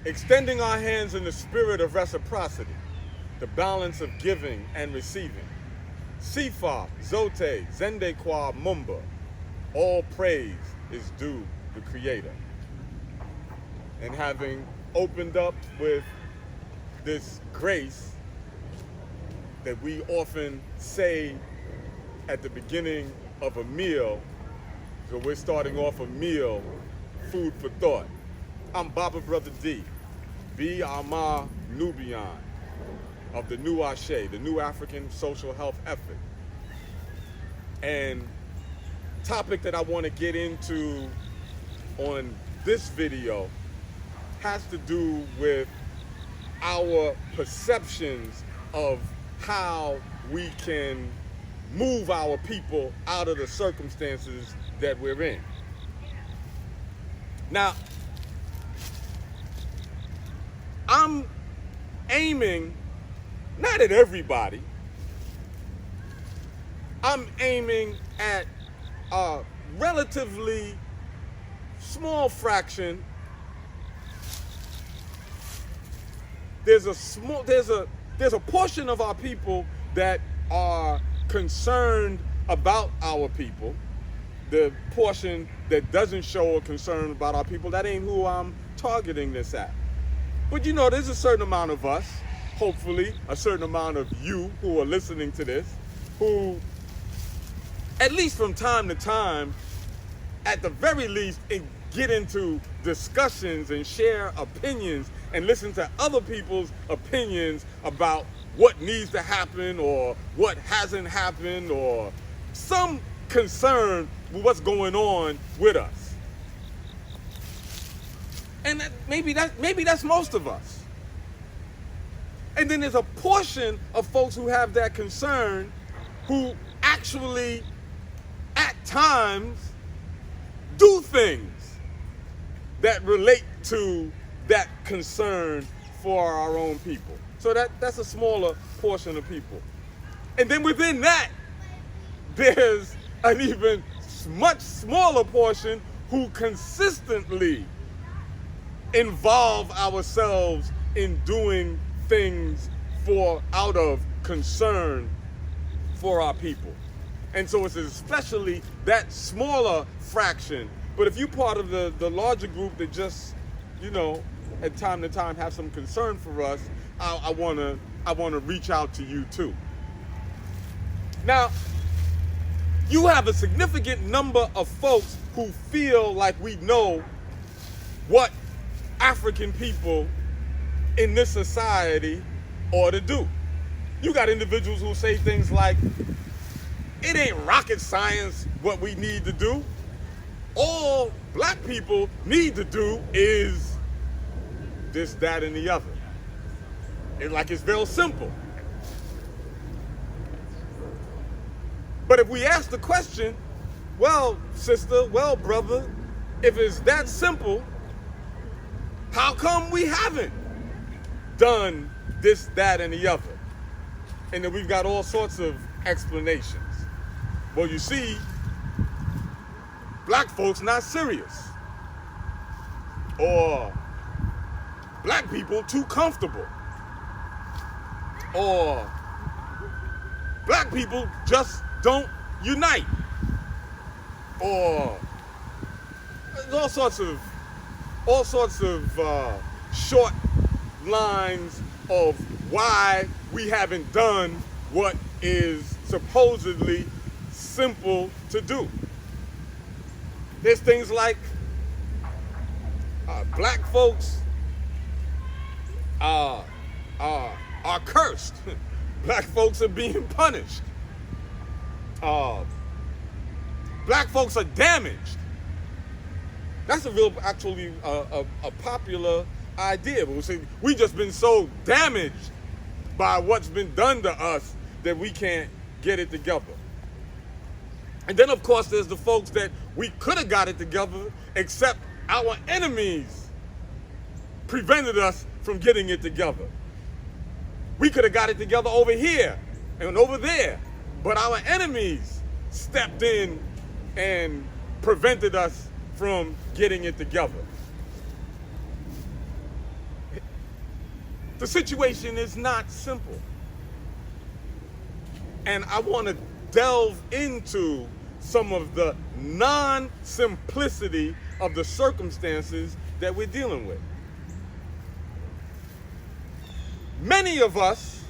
extending our hands in the spirit of reciprocity, the balance of giving and receiving. Sifa, Zote, Zende Kwa Mumba, all praise is due the Creator. And having opened up with this grace that we often say at the beginning of a meal, so we're starting off a meal, food for thought. I'm Baba Brother D, B. Amar Nubian of the New Ashe, the New African Social Health Effort. And topic that I want to get into on this video has to do with our perceptions of how we can move our people out of the circumstances that we're in. Now, I'm aiming not at everybody. I'm aiming at a relatively small fraction. There's a portion of our people that are concerned about our people. The portion that doesn't show a concern about our people, that ain't who I'm targeting this at. But you know, there's a certain amount of us, hopefully a certain amount of you who are listening to this, who, at least from time to time, at the very least, get into discussions and share opinions and listen to other people's opinions about what needs to happen or what hasn't happened or some concern with what's going on with us. And maybe that's most of us. And then there's a portion of folks who have that concern who actually, at times, do things that relate to that concern for our own people. So that's a smaller portion of people. And then within that, there's an even much smaller portion who consistently involve ourselves in doing things out of concern for our people. And so it's especially that smaller fraction. But if you're part of the larger group that just, you know, at time to time have some concern for us, I wanna reach out to you too. Now, you have a significant number of folks who feel like we know what African people in this society ought to do. You got individuals who say things like, it ain't rocket science what we need to do. All black people need to do is this, that, and the other. It's real simple. But if we ask the question, well, sister, well, brother, if it's that simple, how come we haven't done this, that, and the other? And then we've got all sorts of explanations. Well, you see, black folks not serious. Or black people too comfortable. Or black people just don't unite. Or all sorts of short lines of why we haven't done what is supposedly simple to do. There's things like black folks are cursed. Black folks are being punished. Black folks are damaged. That's actually a popular idea. We just been so damaged by what's been done to us that we can't get it together. And then, of course, there's the folks that we could have got it together, except our enemies prevented us from getting it together. We could have got it together over here and over there, but our enemies stepped in and prevented us from getting it together. The situation is not simple. And I want to delve into some of the non-simplicity of the circumstances that we're dealing with. Many of us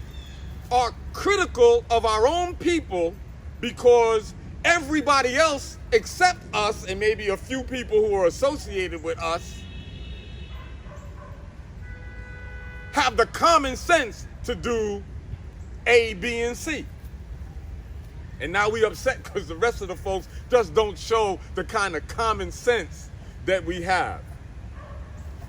are critical of our own people because everybody else except us, and maybe a few people who are associated with us, have the common sense to do A, B, and C. And now we upset because the rest of the folks just don't show the kind of common sense that we have.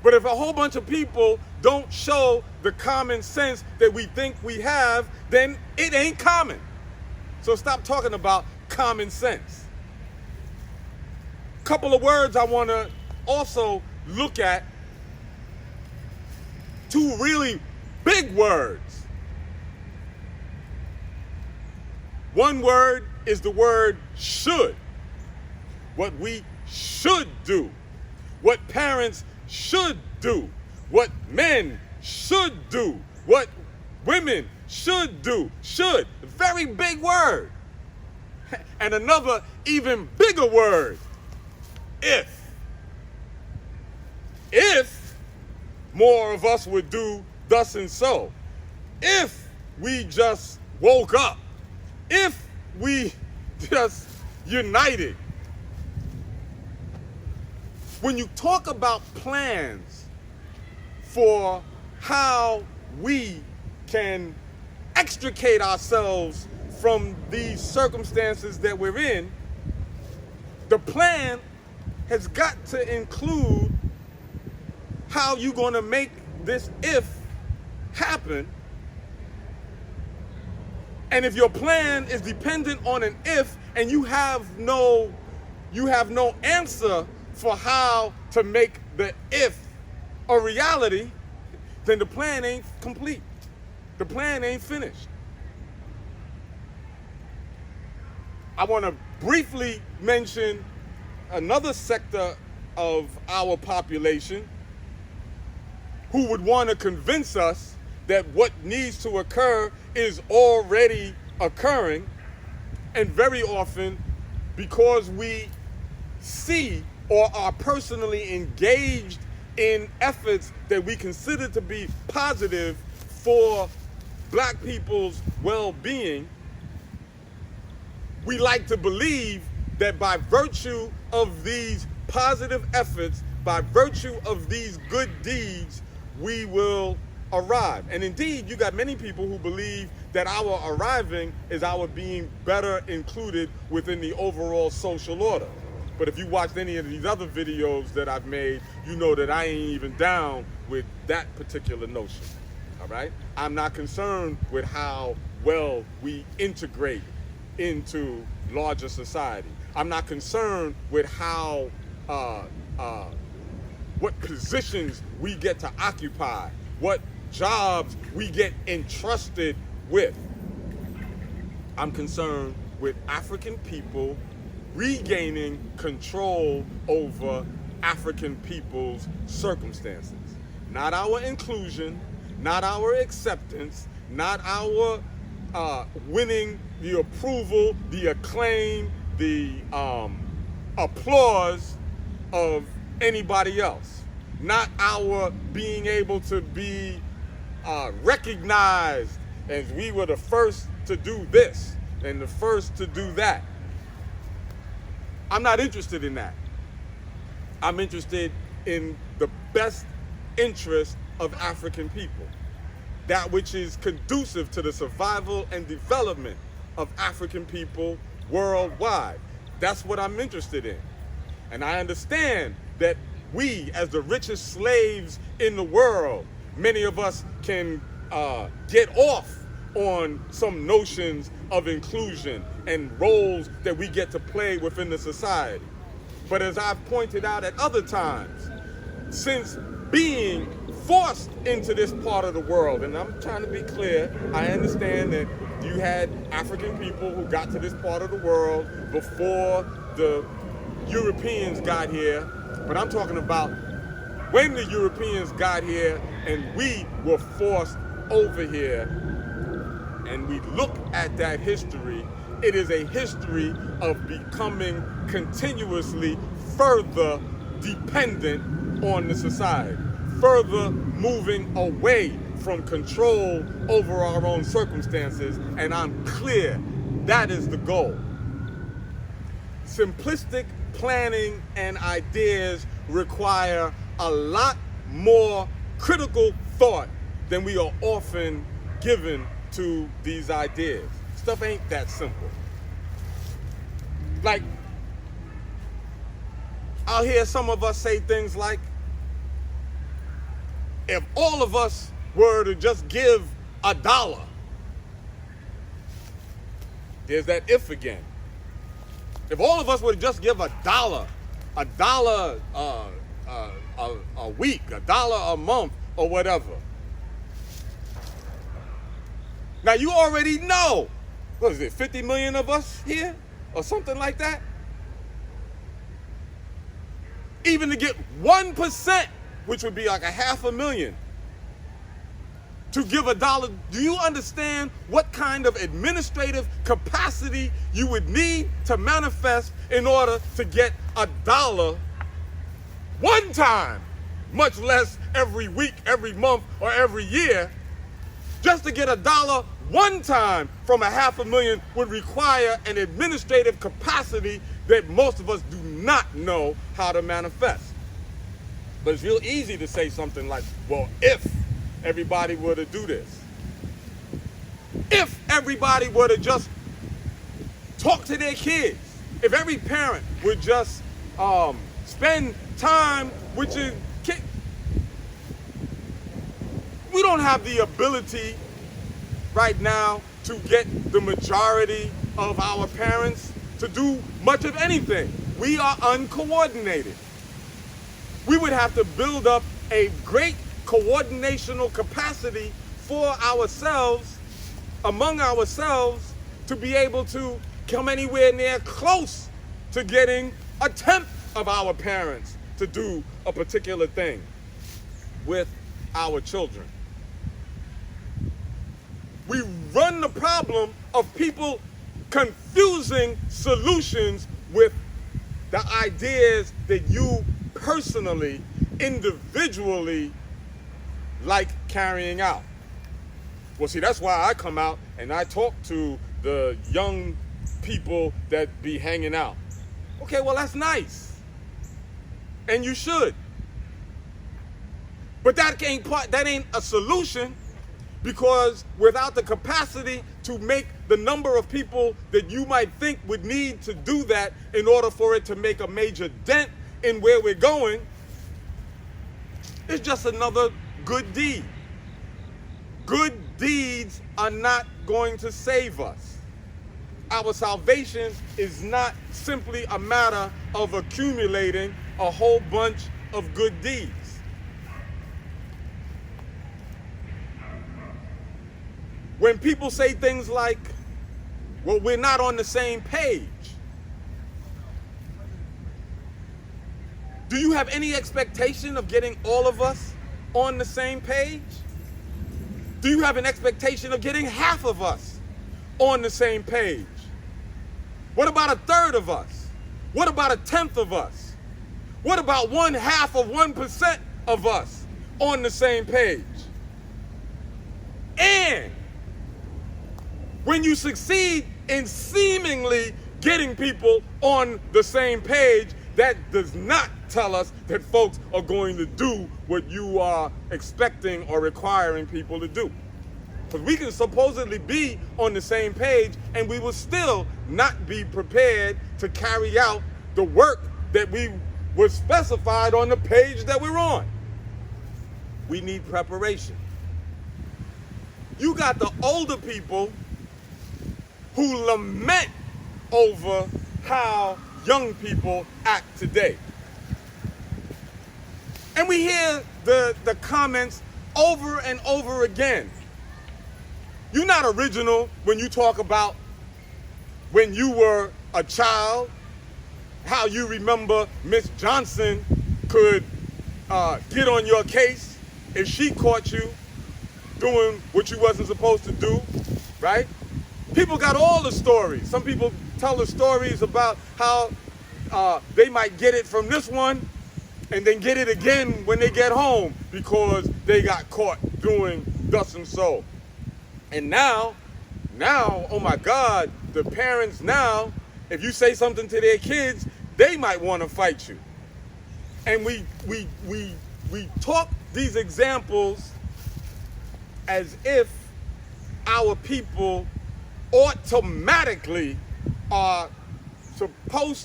But if a whole bunch of people don't show the common sense that we think we have, then it ain't common. So stop talking about common sense. Couple of words I want to also look at. Two really big words. One word is the word should. What we should do. What parents should do. What men should do. What women should do. Should. Very big word. And another even bigger word. If. If more of us would do thus and so. If we just woke up. If we just united. When you talk about plans for how we can extricate ourselves from these circumstances that we're in, the plan has got to include how you're going to make this if happen. And if your plan is dependent on an if and you have no answer for how to make the if a reality, then the plan ain't complete. The plan ain't finished. I want to briefly mention another sector of our population who would want to convince us that what needs to occur is already occurring. And very often, because we see or are personally engaged in efforts that we consider to be positive for black people's well-being, we like to believe that by virtue of these positive efforts, by virtue of these good deeds, we will arrive. And indeed, you got many people who believe that our arriving is our being better included within the overall social order. But if you watched any of these other videos that I've made, you know that I ain't even down with that particular notion, all right? I'm not concerned with how well we integrate into larger society. I'm not concerned with how, what positions we get to occupy, what jobs we get entrusted with. I'm concerned with African people regaining control over African people's circumstances. Not our inclusion, not our acceptance, not our winning the approval, the acclaim, the applause of anybody else. Not our being able to be recognized as we were the first to do this and the first to do that. I'm not interested in that. I'm interested in the best interest of African people. That which is conducive to the survival and development of African people worldwide. That's what I'm interested in. And I understand that we, as the richest slaves in the world, many of us can get off on some notions of inclusion and roles that we get to play within the society. But as I've pointed out at other times, since being forced into this part of the world, and I'm trying to be clear, I understand that you had African people who got to this part of the world before the Europeans got here, but I'm talking about when the Europeans got here and we were forced over here, and we look at that history, it is a history of becoming continuously further dependent on the society, further moving away from control over our own circumstances, and I'm clear that is the goal. Simplistic planning and ideas require a lot more critical thought than we are often given to these ideas. Stuff ain't that simple. Like, I'll hear some of us say things like, if all of us were to just give $1, there's that if again. If all of us were to just give $1 a week, $1 a month, or whatever. Now you already know, what is it, 50 million of us here, or something like that? Even to get 1%, which would be like 500,000, to give $1, do you understand what kind of administrative capacity you would need to manifest in order to get $1 one time, much less every week, every month, or every year? Just to get $1 one time from 500,000 would require an administrative capacity that most of us do not know how to manifest. But it's real easy to say something like, well, if everybody were to do this, if everybody were to just talk to their kids, if every parent would just spend time with your kid. We don't have the ability right now to get the majority of our parents to do much of anything. We are uncoordinated. We would have to build up a great coordinational capacity for ourselves, among ourselves, to be able to come anywhere near close to getting a tenth of our parents to do a particular thing with our children. We run the problem of people confusing solutions with the ideas that you personally, individually like carrying out. Well, see, that's why I come out and I talk to the young people that be hanging out. Okay, well, that's nice. And you should. But that ain't a solution, because without the capacity to make the number of people that you might think would need to do that in order for it to make a major dent in where we're going, it's just another good deed. Good deeds are not going to save us. Our salvation is not simply a matter of accumulating a whole bunch of good deeds. When people say things like, well, we're not on the same page, do you have any expectation of getting all of us on the same page? Do you have an expectation of getting half of us on the same page? What about a third of us? What about a tenth of us? What about 1/2 of 1% of us on the same page? And when you succeed in seemingly getting people on the same page, that does not tell us that folks are going to do what you are expecting or requiring people to do. Because we can supposedly be on the same page and we will still not be prepared to carry out the work that we were specified on the page that we're on. We need preparation. You got the older people who lament over how young people act today. And we hear the comments over and over again. You're not original when you talk about when you were a child, how you remember Miss Johnson could get on your case if she caught you doing what you wasn't supposed to do, right? People got all the stories. Some people tell the stories about how they might get it from this one and then get it again when they get home because they got caught doing thus and so. And now, oh my God, the parents now, if you say something to their kids, they might want to fight you. And we talk these examples as if our people automatically are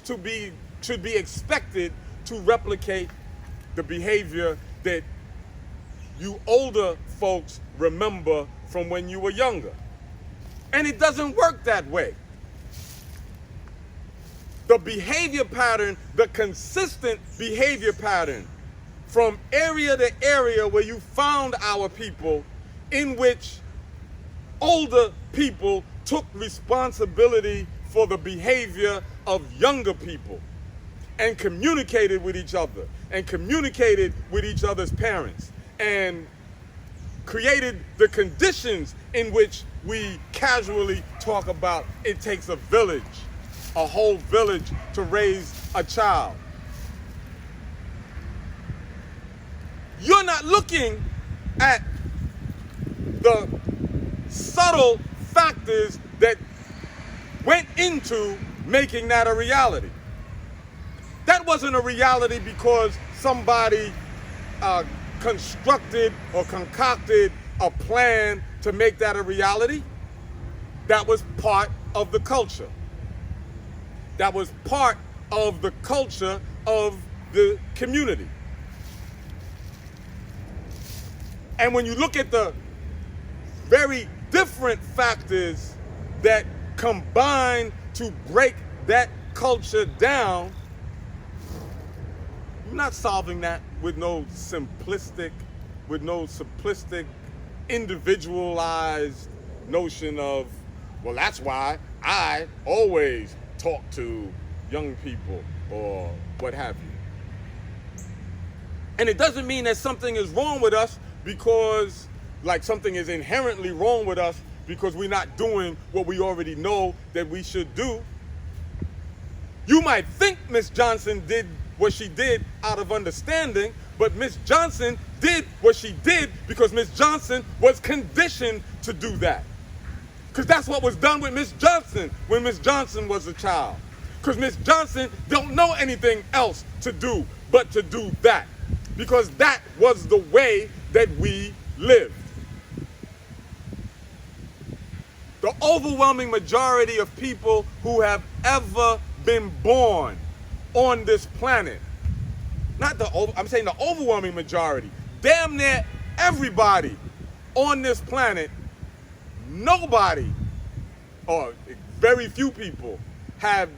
should be expected to replicate the behavior that you older folks remember from when you were younger. And it doesn't work that way. The behavior pattern, the consistent behavior pattern from area to area where you found our people, in which older people took responsibility for the behavior of younger people and communicated with each other and communicated with each other's parents and created the conditions in which we casually talk about it takes a village, a whole village to raise a child. You're not looking at the subtle factors that went into making that a reality. That wasn't a reality because somebody constructed or concocted a plan to make that a reality. That was part of the culture. That was part of the culture of the community. And when you look at the very different factors that combine to break that culture down, you're not solving that with no simplistic, individualized notion of, well, that's why I always talk to young people or what have you. And it doesn't mean that something is wrong with us because, like, something is inherently wrong with us because we're not doing what we already know that we should do. You might think Miss Johnson did what she did out of understanding, but Miss Johnson did what she did because Miss Johnson was conditioned to do that. Because that's what was done with Miss Johnson when Miss Johnson was a child. Because Miss Johnson don't know anything else to do but to do that. Because that was the way that we lived. The overwhelming majority of people who have ever been born on this planet, I'm saying the overwhelming majority, damn near everybody on this planet, nobody or very few people have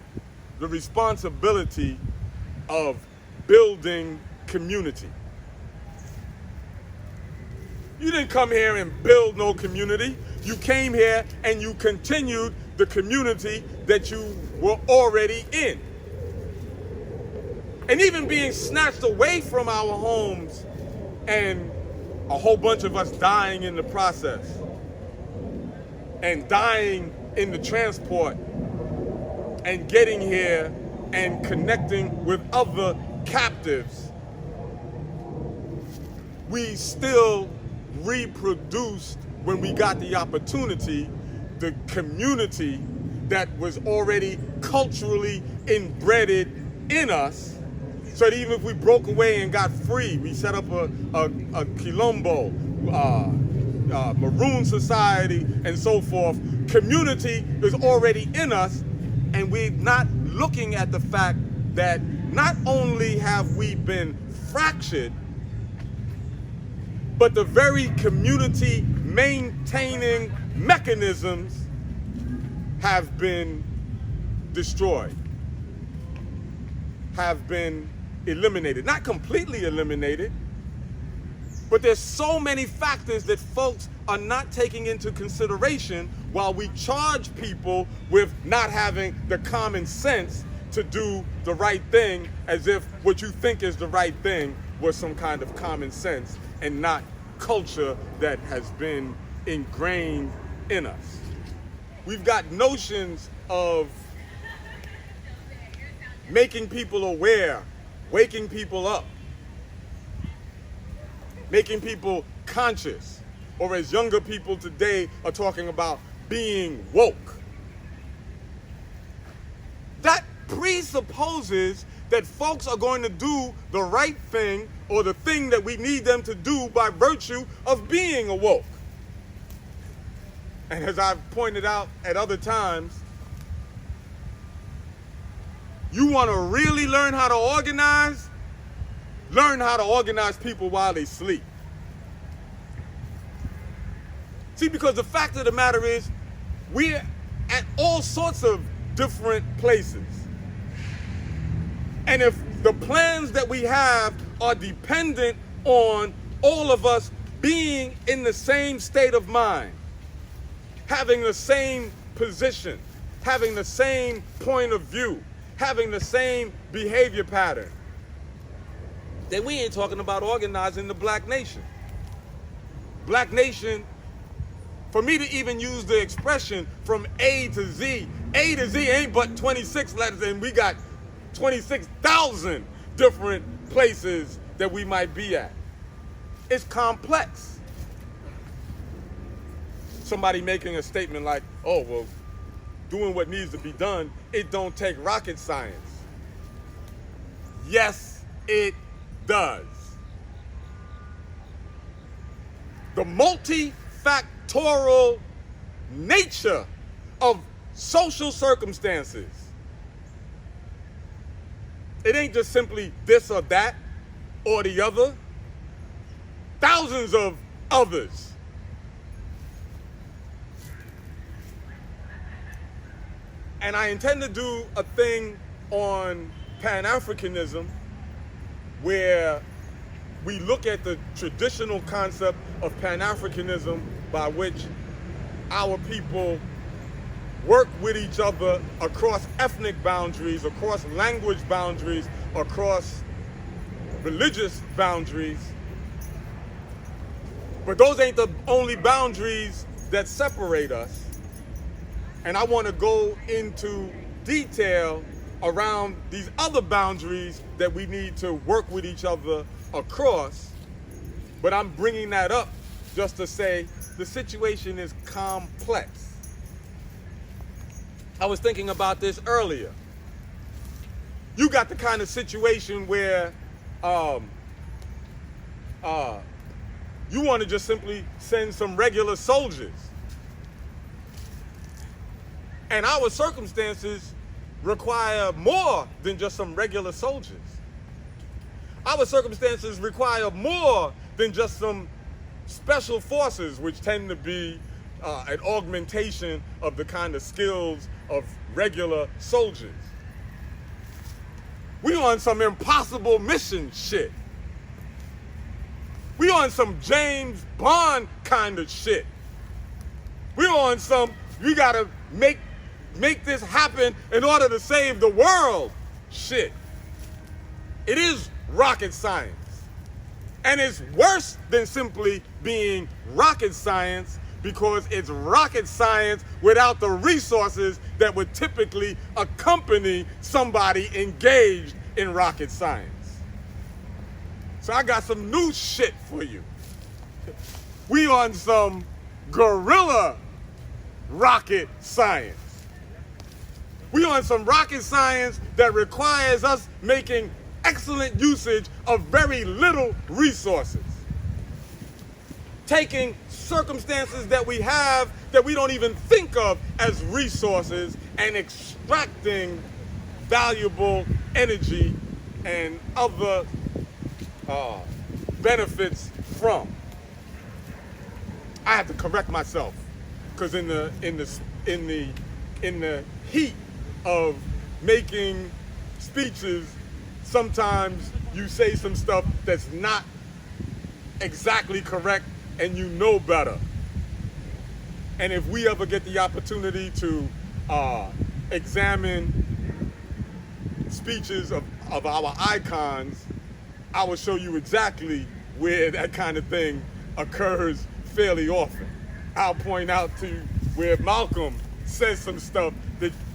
the responsibility of building community. You didn't come here and build no community. You came here and you continued the community that you were already in. And even being snatched away from our homes and a whole bunch of us dying in the process and dying in the transport and getting here and connecting with other captives, we still reproduced, when we got the opportunity, the community that was already culturally embedded in us, so that even if we broke away and got free, we set up a Quilombo, Maroon Society, and so forth. Community is already in us, and we're not looking at the fact that not only have we been fractured, but the very community maintaining mechanisms have been destroyed, have been eliminated. Not completely eliminated, but there's so many factors that folks are not taking into consideration while we charge people with not having the common sense to do the right thing, as if what you think is the right thing was some kind of common sense and not culture that has been ingrained in us. We've got notions of making people aware, waking people up, making people conscious, or as younger people today are talking about, being woke. That presupposes that folks are going to do the right thing or the thing that we need them to do by virtue of being awoke. And as I've pointed out at other times, you want to really learn how to organize? Learn how to organize people while they sleep. See, because the fact of the matter is, we're at all sorts of different places. And if the plans that we have are dependent on all of us being in the same state of mind, having the same position, having the same point of view, having the same behavior pattern, then we ain't talking about organizing the black nation. Black nation, for me to even use the expression from A to Z ain't but 26 letters, and we got 26,000 different places that we might be at. It's complex. Somebody making a statement like, oh, well, doing what needs to be done, it don't take rocket science. Yes, it does. The multifactorial nature of social circumstances. It ain't just simply this or that or the other. Thousands of others. And I intend to do a thing on Pan-Africanism where we look at the traditional concept of Pan-Africanism by which our people work with each other across ethnic boundaries, across language boundaries, across religious boundaries. But those ain't the only boundaries that separate us. And I want to go into detail around these other boundaries that we need to work with each other across. But I'm bringing that up just to say the situation is complex. I was thinking about this earlier. You got the kind of situation where you want to just simply send some regular soldiers. And our circumstances require more than just some regular soldiers. Our circumstances require more than just some special forces, which tend to be an augmentation of the kind of skills of regular soldiers. We on some impossible mission shit. We on some James Bond kind of shit. We on some, we gotta make this happen in order to save the world shit. It is rocket science. And it's worse than simply being rocket science because it's rocket science without the resources that would typically accompany somebody engaged in rocket science. So I got some new shit for you. We on some guerrilla rocket science. We on some rocket science that requires us making excellent usage of very little resources. Taking circumstances that we have that we don't even think of as resources and extracting valuable energy and other benefits from. I have to correct myself because in the heat of making speeches, sometimes you say some stuff that's not exactly correct and you know better. And if we ever get the opportunity to examine speeches of our icons, I will show you exactly where that kind of thing occurs fairly often. I'll point out to where Malcolm says some stuff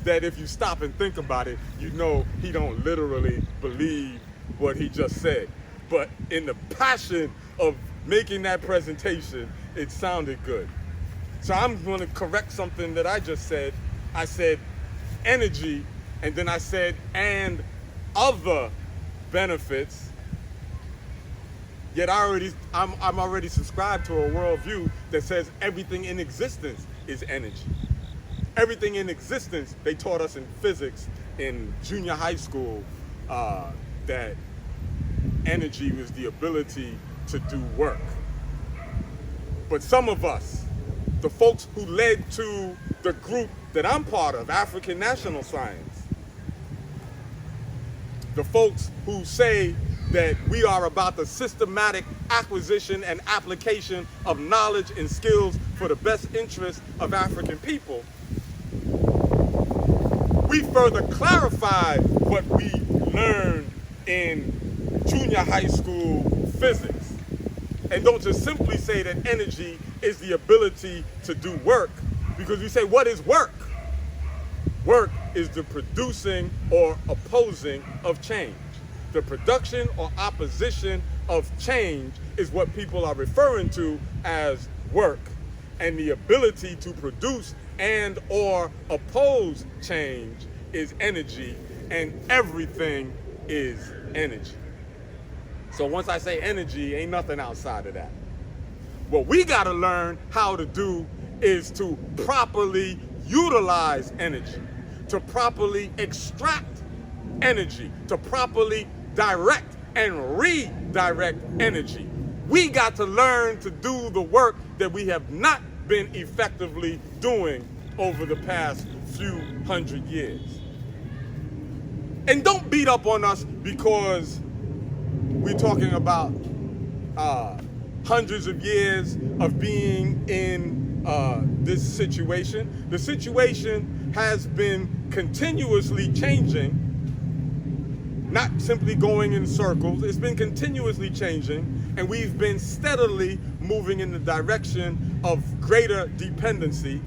that if you stop and think about it, you know he don't literally believe what he just said. But in the passion of making that presentation, it sounded good. So I'm going to correct something that I just said. I said energy, and then I said and other benefits. Yet I'm already subscribed to a worldview that says everything in existence is energy. Everything in existence, they taught us in physics in junior high school that energy was the ability to do work. But some of us, the folks who led to the group that I'm part of, African National Science, the folks who say that we are about the systematic acquisition and application of knowledge and skills for the best interest of African people, we further clarified what we learned in junior high school physics. And don't just simply say that energy is the ability to do work, because we say, what is work? Work is the producing or opposing of change. The production or opposition of change is what people are referring to as work. And the ability to produce and or oppose change is energy, and everything is energy. So once I say energy, ain't nothing outside of that. What we gotta learn how to do is to properly utilize energy, to properly extract energy, to properly direct and redirect energy. We got to learn to do the work that we have not been effectively doing over the past few hundred years. And don't beat up on us because we're talking about hundreds of years of being in this situation. The situation has been continuously changing, not simply going in circles. It's been continuously changing, and we've been steadily moving in the direction of greater dependency.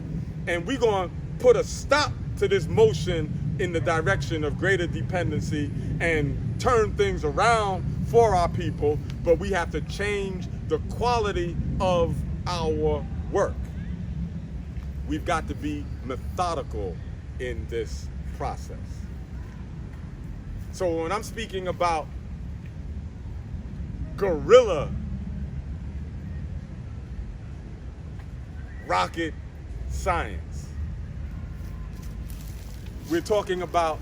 And we're going to put a stop to this motion in the direction of greater dependency and turn things around for our people, but we have to change the quality of our work. We've got to be methodical in this process. So when I'm speaking about guerrilla rocket science, we're talking about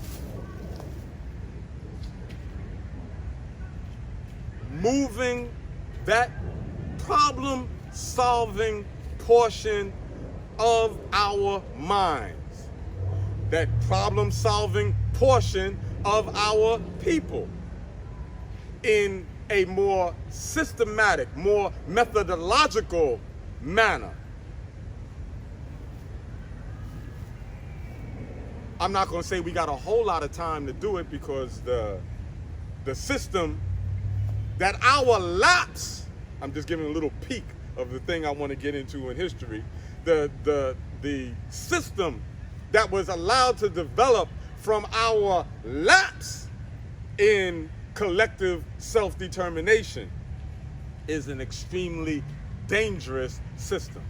moving that problem-solving portion of our minds, that problem-solving portion of our people in a more systematic, more methodological manner. I'm not going to say we got a whole lot of time to do it, because the system that our lapse, I'm just giving a little peek of the thing I want to get into in history, the system that was allowed to develop from our lapse in collective self-determination is an extremely dangerous system.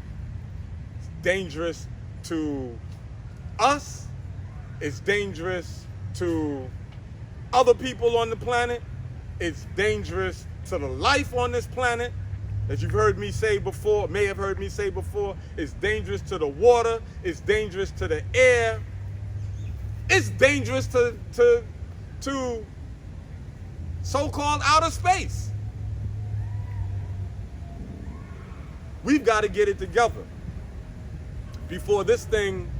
It's dangerous to us. It's dangerous to other people on the planet. It's dangerous to the life on this planet. As you've heard me say before, may have heard me say before, it's dangerous to the water. It's dangerous to the air. It's dangerous to so-called outer space. We've got to get it together before this thing,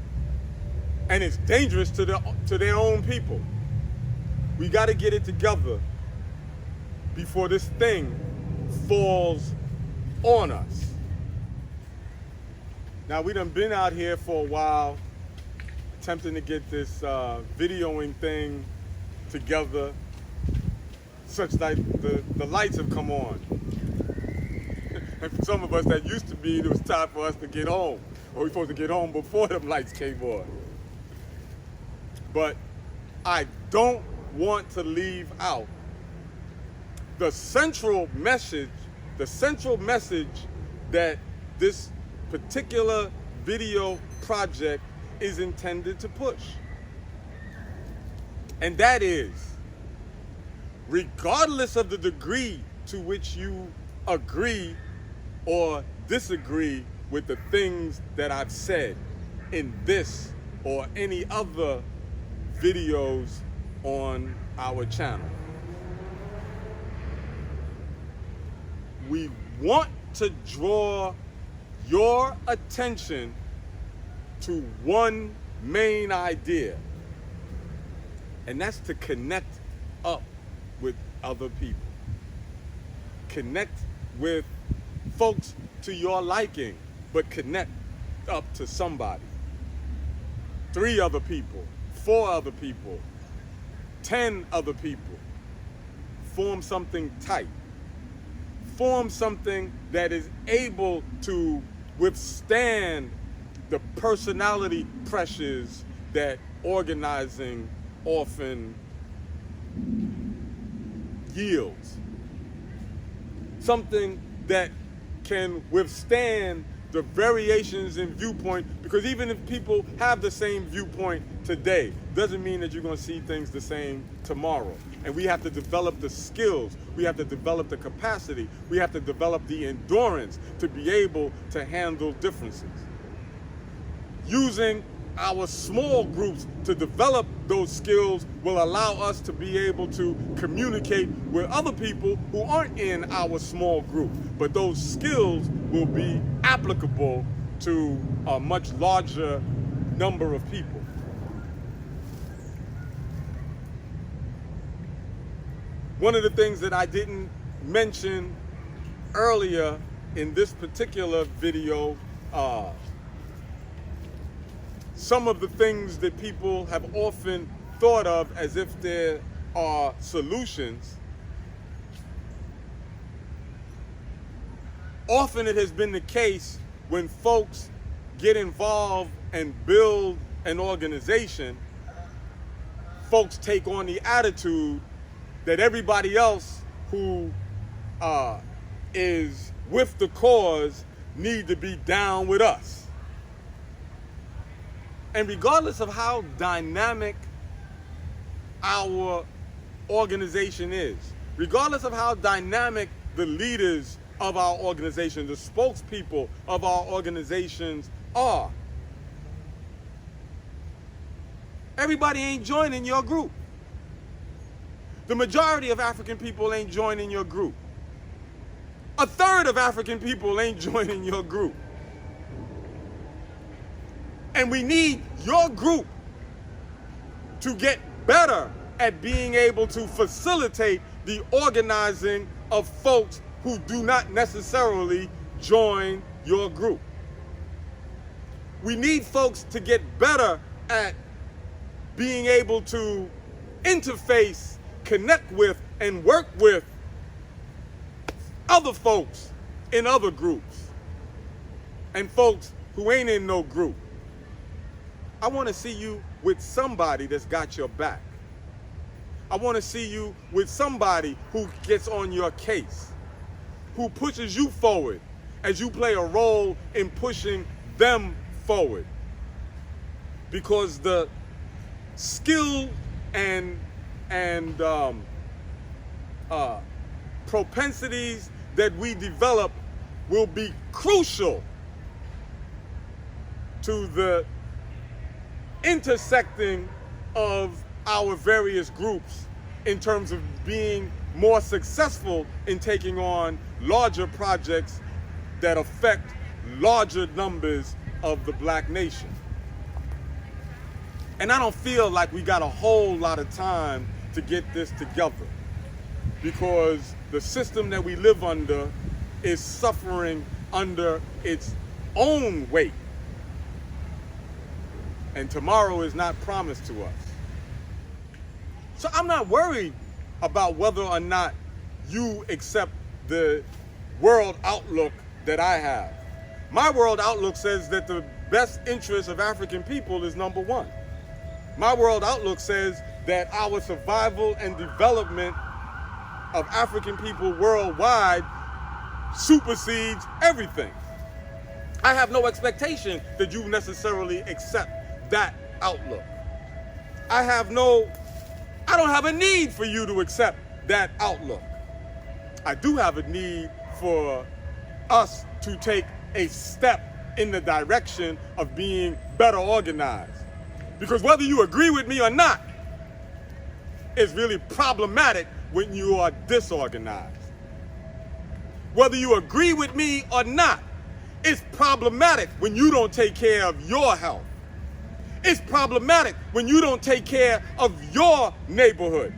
and it's dangerous to their own people. We got to get it together before this thing falls on us. Now, we done been out here for a while attempting to get this videoing thing together such that the lights have come on. And for some of us, that used to be, it was time for us to get home. Or we supposed to get home before them lights came on. But I don't want to leave out the central message that this particular video project is intended to push. And that is, regardless of the degree to which you agree or disagree with the things that I've said in this or any other videos on our channel, we want to draw your attention to one main idea, and that's to connect up with other people. Connect with folks to your liking, but connect up to somebody. 3 other people, 4 other people, 10 other people. Form something tight. Form something that is able to withstand the personality pressures that organizing often yields. Something that can withstand the variations in viewpoint, because even if people have the same viewpoint today, doesn't mean that you're going to see things the same tomorrow. And we have to develop the skills, we have to develop the capacity, we have to develop the endurance to be able to handle differences. Using our small groups to develop those skills will allow us to be able to communicate with other people who aren't in our small group, but those skills will be applicable to a much larger number of people. One of the things that I didn't mention earlier in this particular video, some of the things that people have often thought of as if there are solutions, often it has been the case when folks get involved and build an organization, folks take on the attitude that everybody else who is with the cause need to be down with us. And regardless of how dynamic our organization is, regardless of how dynamic the leaders of our organization, the spokespeople of our organizations are, everybody ain't joining your group. The majority of African people ain't joining your group. 1/3 of African people ain't joining your group. And we need your group to get better at being able to facilitate the organizing of folks who do not necessarily join your group. We need folks to get better at being able to interface, connect with, and work with other folks in other groups and folks who ain't in no group. I want to see you with somebody that's got your back. I want to see you with somebody who gets on your case, who pushes you forward as you play a role in pushing them forward. Because the skill and propensities that we develop will be crucial to the intersecting of our various groups in terms of being more successful in taking on larger projects that affect larger numbers of the Black nation. And I don't feel like we got a whole lot of time to get this together, because the system that we live under is suffering under its own weight. And tomorrow is not promised to us. So I'm not worried about whether or not you accept the world outlook that I have. My world outlook says that the best interest of African people is number one. My world outlook says that our survival and development of African people worldwide supersedes everything. I have no expectation that you necessarily accept that outlook. I don't have a need for you to accept that outlook. I do have a need for us to take a step in the direction of being better organized. Because whether you agree with me or not, it's really problematic when you are disorganized. Whether you agree with me or not, it's problematic when you don't take care of your health. It's problematic when you don't take care of your neighborhood.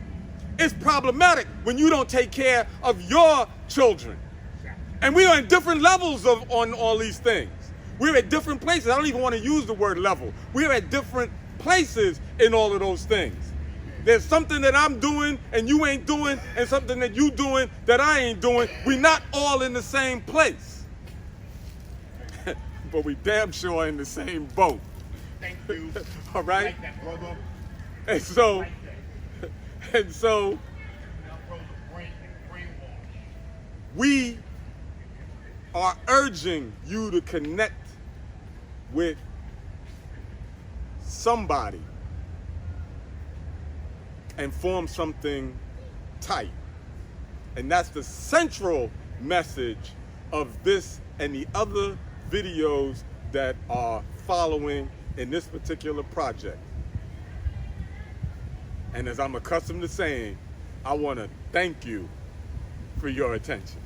It's problematic when you don't take care of your children. And we are in different levels on all these things. We're at different places. I don't even want to use the word level. We're at different places in all of those things. There's something that I'm doing and you ain't doing, and something that you doing that I ain't doing. We're not all in the same place. But we damn sure in the same boat. Thank you. All right? Like that, brother. And so, we are urging you to connect with somebody and form something tight. And that's the central message of this and the other videos that are following in this particular project. And as I'm accustomed to saying, I want to thank you for your attention.